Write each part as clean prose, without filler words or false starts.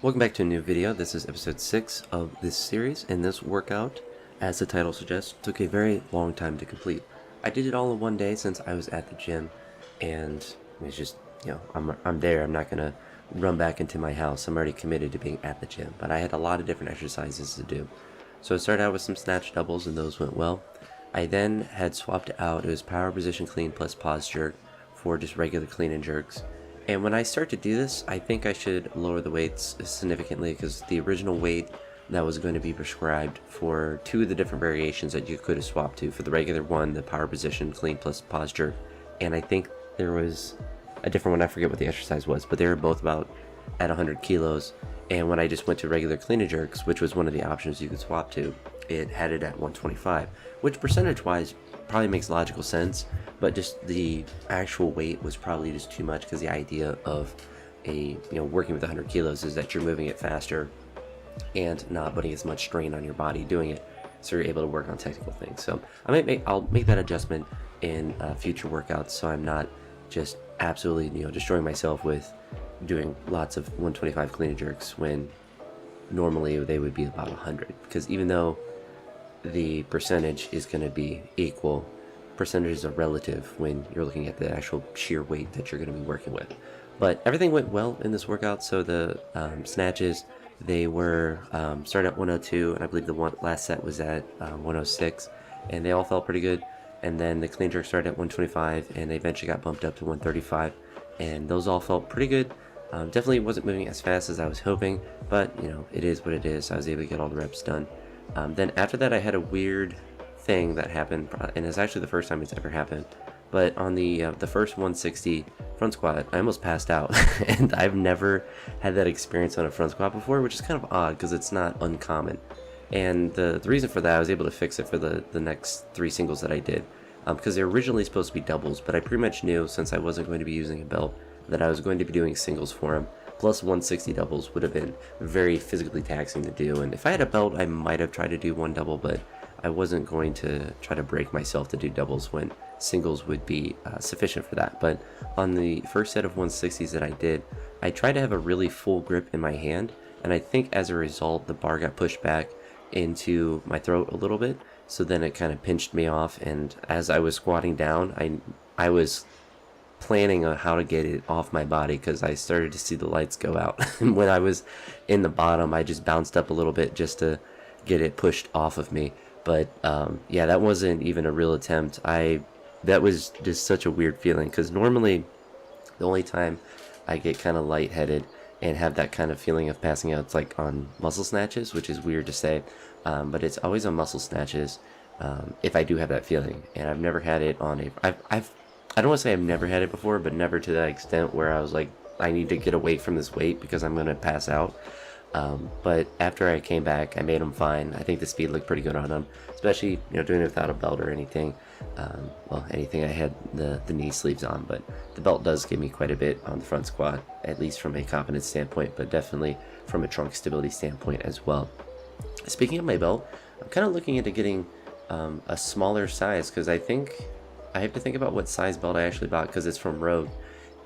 Welcome back to a new video. This is episode 6 of this series, and this workout, as the title suggests, took a very long time to complete. I did it all in one day since I was at the gym, and it's just, I'm there. I'm not going to run back into my house. I'm already committed to being at the gym, but I had a lot of different exercises to do. So I started out with some snatch doubles, and those went well. I then had swapped out, it was power position clean plus pause jerk for just regular clean and jerks. And when I start to do this, I think I should lower the weights significantly because the original weight that was going to be prescribed for two of the different variations that you could have swapped to, for the regular one, the power position clean plus pause jerk, and I think there was a different one, I forget what the exercise was, but they were both about at 100 kilos. And when I just went to regular clean and jerks, which was one of the options you could swap to, it had it at 125, which percentage wise probably makes logical sense, but just the actual weight was probably just too much because the idea of working with 100 kilos is that you're moving it faster and not putting as much strain on your body doing it, so you're able to work on technical things. So I'll make that adjustment in future workouts, so I'm not just absolutely destroying myself with doing lots of 125 clean and jerks when normally they would be about 100, because even though the percentage is going to be equal, percentages are relative when you're looking at the actual sheer weight that you're going to be working with. But everything went well in this workout. So the snatches, they were started at 102, and I believe the last set was at 106, and they all felt pretty good. And then the clean jerk started at 125, and they eventually got bumped up to 135, and those all felt pretty good. Definitely wasn't moving as fast as I was hoping, but it is what it is. I was able to get all the reps done. Then after that, I had a weird thing that happened, and it's actually the first time it's ever happened. But on the first 160 front squat, I almost passed out, and I've never had that experience on a front squat before, which is kind of odd because it's not uncommon. And the reason for that, I was able to fix it for the next 3 singles that I did, because they're originally supposed to be doubles, but I pretty much knew, since I wasn't going to be using a belt, that I was going to be doing singles for them. Plus 160 doubles would have been very physically taxing to do, and if I had a belt, I might have tried to do one double, but I wasn't going to try to break myself to do doubles when singles would be sufficient for that. But on the first set of 160s that I did, I tried to have a really full grip in my hand, and I think as a result the bar got pushed back into my throat a little bit, so then it kind of pinched me off, and as I was squatting down, I was planning on how to get it off my body because I started to see the lights go out. And when I was in the bottom, I just bounced up a little bit just to get it pushed off of me. But yeah, that wasn't even a real attempt. That was just such a weird feeling, because normally the only time I get kind of lightheaded and have that kind of feeling of passing out, it's like on muscle snatches, which is weird to say, but it's always on muscle snatches if I do have that feeling. And I've never had it on I don't want to say I've never had it before, but never to that extent where I was like, I need to get away from this weight because I'm going to pass out. But after I came back, I made them fine. I think the speed looked pretty good on them, especially doing it without a belt or anything. Well, anything. I had the knee sleeves on, but the belt does give me quite a bit on the front squat, at least from a confidence standpoint, but definitely from a trunk stability standpoint as well. Speaking of my belt, I'm kind of looking into getting a smaller size, because I think I have to think about what size belt I actually bought, because it's from Rogue,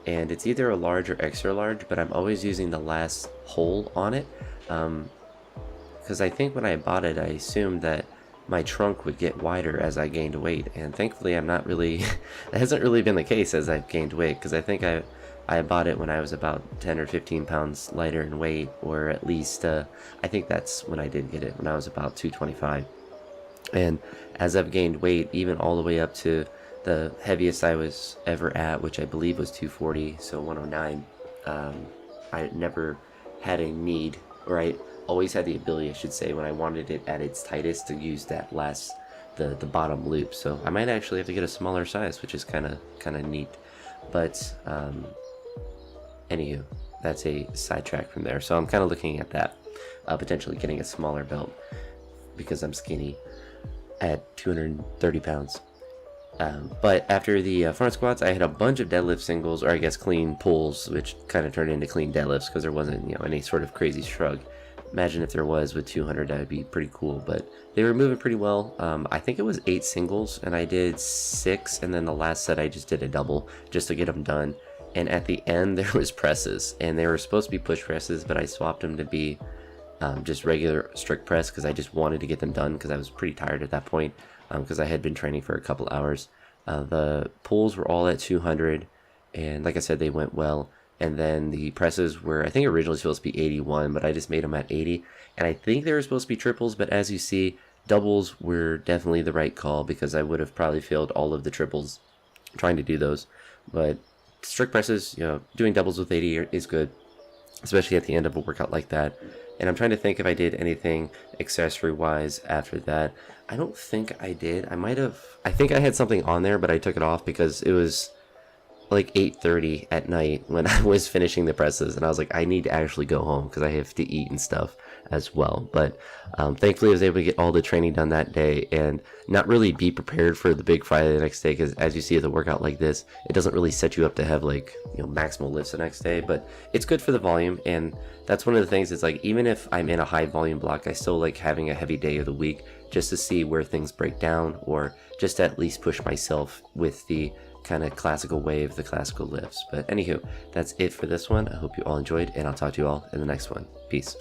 and it's either a large or extra large, but I'm always using the last hole on it, because I think when I bought it, I assumed that my trunk would get wider as I gained weight, and thankfully I'm not really that hasn't really been the case as I've gained weight, because I think I bought it when I was about 10 or 15 pounds lighter in weight, or at least I think that's when I did get it, when I was about 225. And as I've gained weight, even all the way up to the heaviest I was ever at, which I believe was 240, so 109, I never had a need, or I always had the ability, I should say, when I wanted it at its tightest, to use that last, the bottom loop. So I might actually have to get a smaller size, which is kind of neat. But anywho, that's a sidetrack from there. So I'm kind of looking at that, potentially getting a smaller belt, because I'm skinny at 230 pounds. But after the front squats, I had a bunch of deadlift singles, or I guess clean pulls, which kind of turned into clean deadlifts because there wasn't any sort of crazy shrug. Imagine if there was with 200, that would be pretty cool. But they were moving pretty well. I think it was 8 singles, and I did 6, and then the last set I just did a double just to get them done. and at the end there was presses, and they were supposed to be push presses, but I swapped them to be just regular strict press because I just wanted to get them done because I was pretty tired at that point because I had been training for a couple hours. The pulls were all at 200, and like I said, they went well. And then the presses were, I think, originally supposed to be 81, but I just made them at 80. And I think they were supposed to be triples, but as you see, doubles were definitely the right call because I would have probably failed all of the triples trying to do those. But strict presses, doing doubles with 80 is good, especially at the end of a workout like that. And I'm trying to think if I did anything accessory-wise after that. I don't think I did. I think I had something on there, but I took it off because it was like 8:30 at night when I was finishing the presses, and I was like, I need to actually go home because I have to eat and stuff as well. But thankfully I was able to get all the training done that day and not really be prepared for the big Friday the next day, because as you see at the workout like this, it doesn't really set you up to have like maximal lifts the next day, but it's good for the volume. And that's one of the things. It's like, even if I'm in a high volume block, I still like having a heavy day of the week just to see where things break down, or just to at least push myself with the kind of classical way of the classical lifts. But anywho, that's it for this one. I hope you all enjoyed, and I'll talk to you all in the next one. Peace.